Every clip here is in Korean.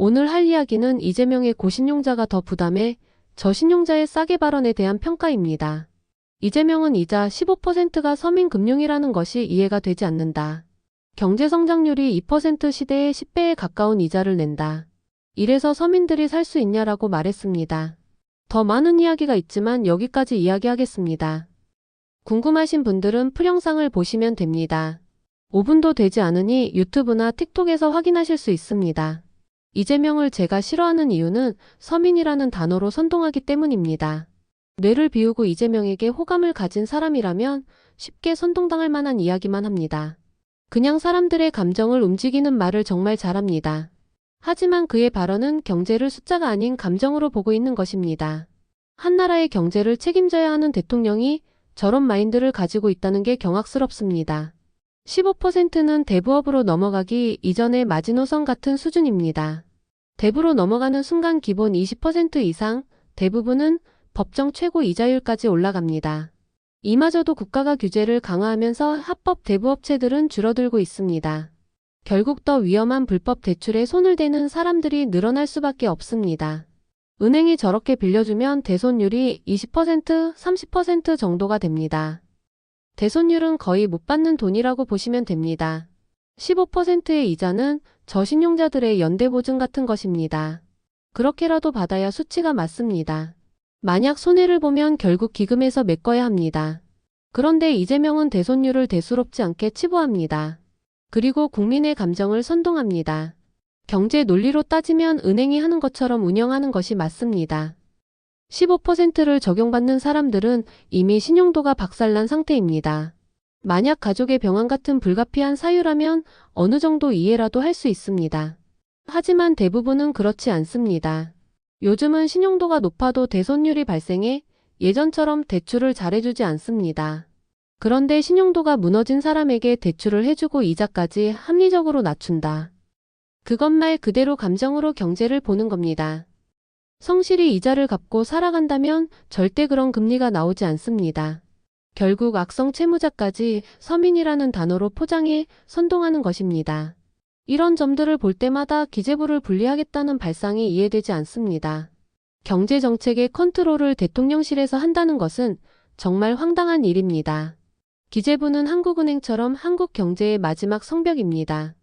오늘 할 이야기는 이재명의 고신용자가 더 부담해 저신용자의 싸게 발언에 대한 평가입니다. 이재명은 이자 15%가 서민금융이라는 것이 이해가 되지 않는다. 경제성장률이 2% 시대의 10배에 가까운 이자를 낸다. 이래서 서민들이 살 수 있냐라고 말했습니다. 더 많은 이야기가 있지만 여기까지 이야기하겠습니다. 궁금하신 분들은 풀영상을 보시면 됩니다. 5분도 되지 않으니 유튜브나 틱톡에서 확인하실 수 있습니다. 이재명을 제가 싫어하는 이유는 서민이라는 단어로 선동하기 때문입니다. 뇌를 비우고 이재명에게 호감을 가진 사람이라면 쉽게 선동당할 만한 이야기만 합니다. 그냥 사람들의 감정을 움직이는 말을 정말 잘합니다. 하지만 그의 발언은 경제를 숫자가 아닌 감정으로 보고 있는 것입니다. 한 나라의 경제를 책임져야 하는 대통령이 저런 마인드를 가지고 있다는 게 경악스럽습니다. 15%는 대부업으로 넘어가기 이전의 마지노선 같은 수준입니다. 대부로 넘어가는 순간 기본 20% 이상, 대부분은 법정 최고 이자율까지 올라갑니다. 이마저도 국가가 규제를 강화하면서 합법 대부업체들은 줄어들고 있습니다. 결국 더 위험한 불법 대출에 손을 대는 사람들이 늘어날 수밖에 없습니다. 은행이 저렇게 빌려주면 대손율이 20%, 30% 정도가 됩니다. 대손율은 거의 못 받는 돈이라고 보시면 됩니다. 15%의 이자는 저신용자들의 연대보증 같은 것입니다. 그렇게라도 받아야 수치가 맞습니다. 만약 손해를 보면 결국 기금에서 메꿔야 합니다. 그런데 이재명은 대손율을 대수롭지 않게 치부합니다. 그리고 국민의 감정을 선동합니다. 경제 논리로 따지면 은행이 하는 것처럼 운영하는 것이 맞습니다. 15%를 적용받는 사람들은 이미 신용도가 박살난 상태입니다. 만약 가족의 병환 같은 불가피한 사유라면 어느 정도 이해라도 할 수 있습니다. 하지만 대부분은 그렇지 않습니다. 요즘은 신용도가 높아도 대손율이 발생해 예전처럼 대출을 잘해주지 않습니다. 그런데 신용도가 무너진 사람에게 대출을 해주고 이자까지 합리적으로 낮춘다. 그것 말 그대로 감정으로 경제를 보는 겁니다. 성실히 이자를 갚고 살아간다면 절대 그런 금리가 나오지 않습니다. 결국 악성 채무자까지 서민이라는 단어로 포장해 선동하는 것입니다. 이런 점들을 볼 때마다 기재부를 분리하겠다는 발상이 이해되지 않습니다. 경제정책의 컨트롤을 대통령실에서 한다는 것은 정말 황당한 일입니다. 기재부는 한국은행처럼 한국 경제의 마지막 성벽입니다.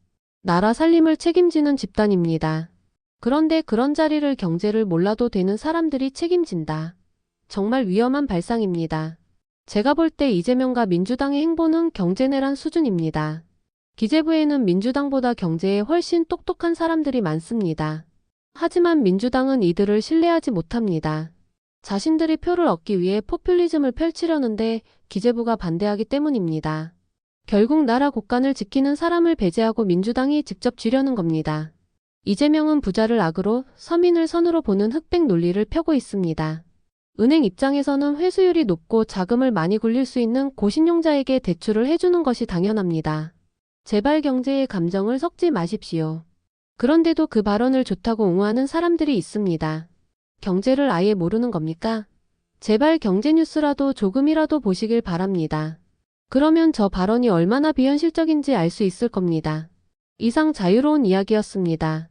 나라 살림을 책임지는 집단입니다. 그런데 그런 자리를 경제를 몰라도 되는 사람들이 책임진다. 정말 위험한 발상입니다. 제가 볼 때 이재명과 민주당의 행보는 경제내란 수준입니다. 기재부에는 민주당보다 경제에 훨씬 똑똑한 사람들이 많습니다. 하지만 민주당은 이들을 신뢰하지 못합니다. 자신들이 표를 얻기 위해 포퓰리즘을 펼치려는데 기재부가 반대하기 때문입니다. 결국 나라 곳간을 지키는 사람을 배제하고 민주당이 직접 쥐려는 겁니다. 이재명은 부자를 악으로 서민을 선으로 보는 흑백 논리를 펴고 있습니다. 은행 입장에서는 회수율이 높고 자금을 많이 굴릴 수 있는 고신용자에게 대출을 해주는 것이 당연합니다. 제발 경제의 감정을 섞지 마십시오. 그런데도 그 발언을 좋다고 옹호하는 사람들이 있습니다. 경제를 아예 모르는 겁니까? 제발 경제 뉴스라도 조금이라도 보시길 바랍니다. 그러면 저 발언이 얼마나 비현실적인지 알 수 있을 겁니다. 이상 자유로운 이야기였습니다.